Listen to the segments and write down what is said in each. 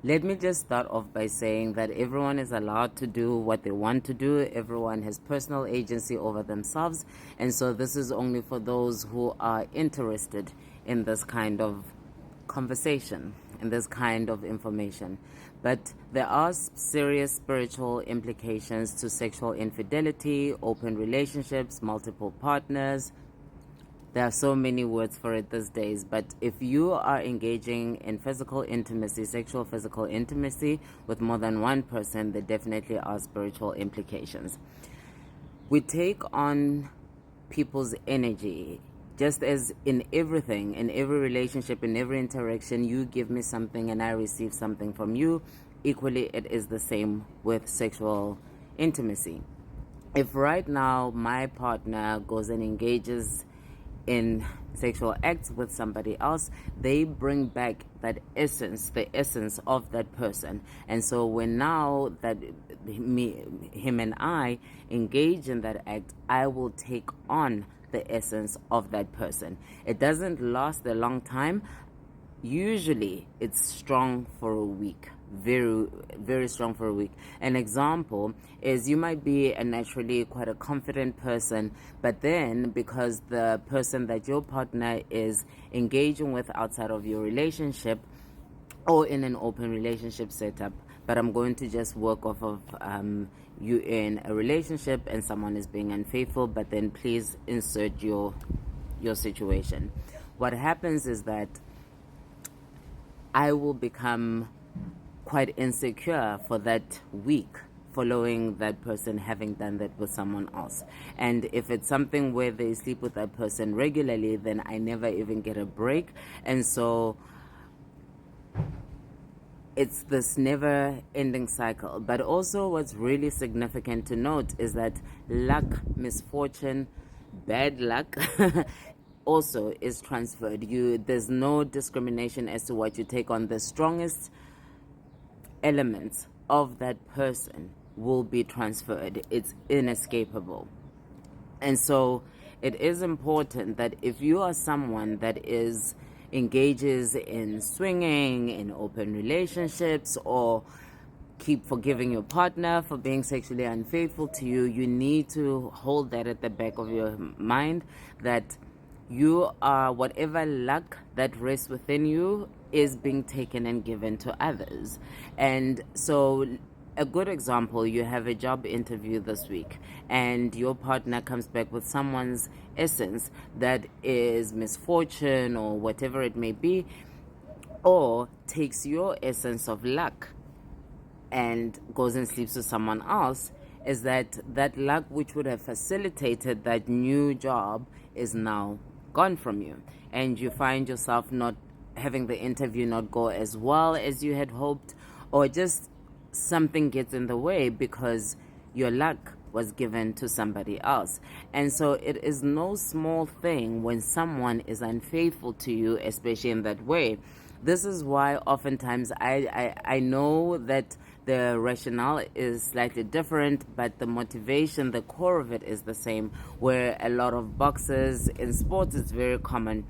Let me just start off by saying that everyone is allowed to do what they want to do. Everyone has personal agency over themselves. And so this is only for those who are interested in this kind of conversation, in this kind of information. But there are serious spiritual implications to sexual infidelity, open relationships, multiple partners. There are so many words for it these days, but if you are engaging in physical intimacy, sexual physical intimacy with more than one person, there definitely are spiritual implications. We take on people's energy, just as in everything, in every relationship, in every interaction, you give me something and I receive something from you. Equally, it is the same with sexual intimacy. If right now my partner goes and engages in sexual acts with somebody else, they bring back that essence, the essence of that person. And so when now that him and I engage in that act, I will take on the essence of that person. It doesn't last a long time. Usually it's strong for a week, very very strong for a week. An example is you might be a naturally quite a confident person, but then because the person that your partner is engaging with outside of your relationship or in an open relationship setup, but I'm going to just work off of you in a relationship and someone is being unfaithful, but then please insert your situation. What happens is that I will become quite insecure for that week following that person having done that with someone else. And if it's something where they sleep with that person regularly, then I never even get a break. And so it's this never ending cycle. But also what's really significant to note is that luck, misfortune, bad luck also is transferred. There's no discrimination as to what you take on. The strongest elements of that person will be transferred. It's inescapable. And so it is important that if you are someone that engages in swinging, in open relationships, or keep forgiving your partner for being sexually unfaithful to you, you need to hold that at the back of your mind, that you are, whatever luck that rests within you is being taken and given to others. And so a good example, you have a job interview this week and your partner comes back with someone's essence that is misfortune or whatever it may be, or takes your essence of luck and goes and sleeps with someone else, is that luck which would have facilitated that new job is now gone from you, and you find yourself not having the interview not go as well as you had hoped, or just something gets in the way because your luck was given to somebody else. And so it is no small thing when someone is unfaithful to you, especially in that way. This is why oftentimes I know that the rationale is slightly different, but the motivation, the core of it is the same. Where a lot of boxers in sports, it's very common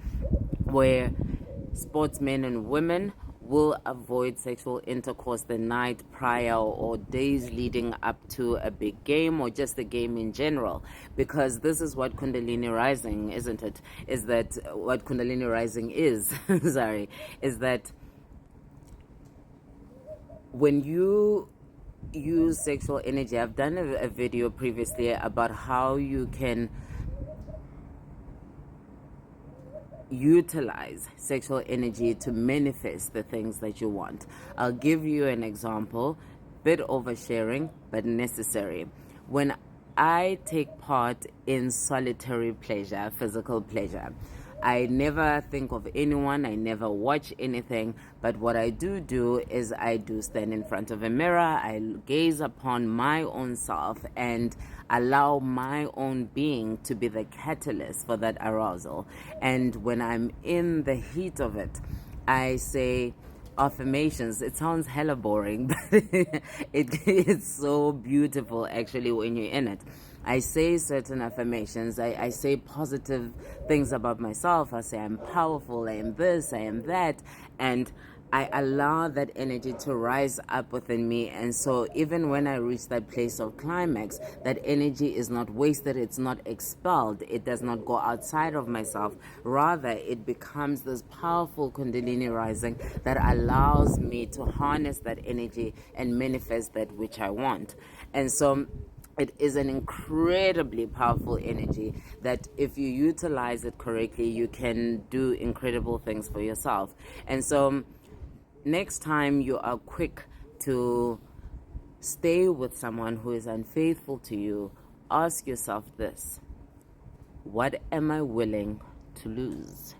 where sportsmen and women will avoid sexual intercourse the night prior or days leading up to a big game or just a game in general, because this is what Kundalini rising, isn't it? Is that what Kundalini rising is? Sorry, is that when you use sexual energy, I've done a video previously about how you can utilize sexual energy to manifest the things that you want. I'll give you an example, bit oversharing, but necessary. When I take part in solitary pleasure, physical pleasure, I never think of anyone, I never watch anything, but what I do is I do stand in front of a mirror, I gaze upon my own self and allow my own being to be the catalyst for that arousal. And when I'm in the heat of it, I say affirmations. It sounds hella boring, but it's so beautiful actually when you're in it. I say certain affirmations. I say positive things about myself. I say I'm powerful, I am this, I am that. And I allow that energy to rise up within me. And so even when I reach that place of climax, that energy is not wasted, it's not expelled, it does not go outside of myself. Rather, it becomes this powerful Kundalini rising that allows me to harness that energy and manifest that which I want. And so it is an incredibly powerful energy that if you utilize it correctly, you can do incredible things for yourself. And so next time you are quick to stay with someone who is unfaithful to you, ask yourself this: what am I willing to lose?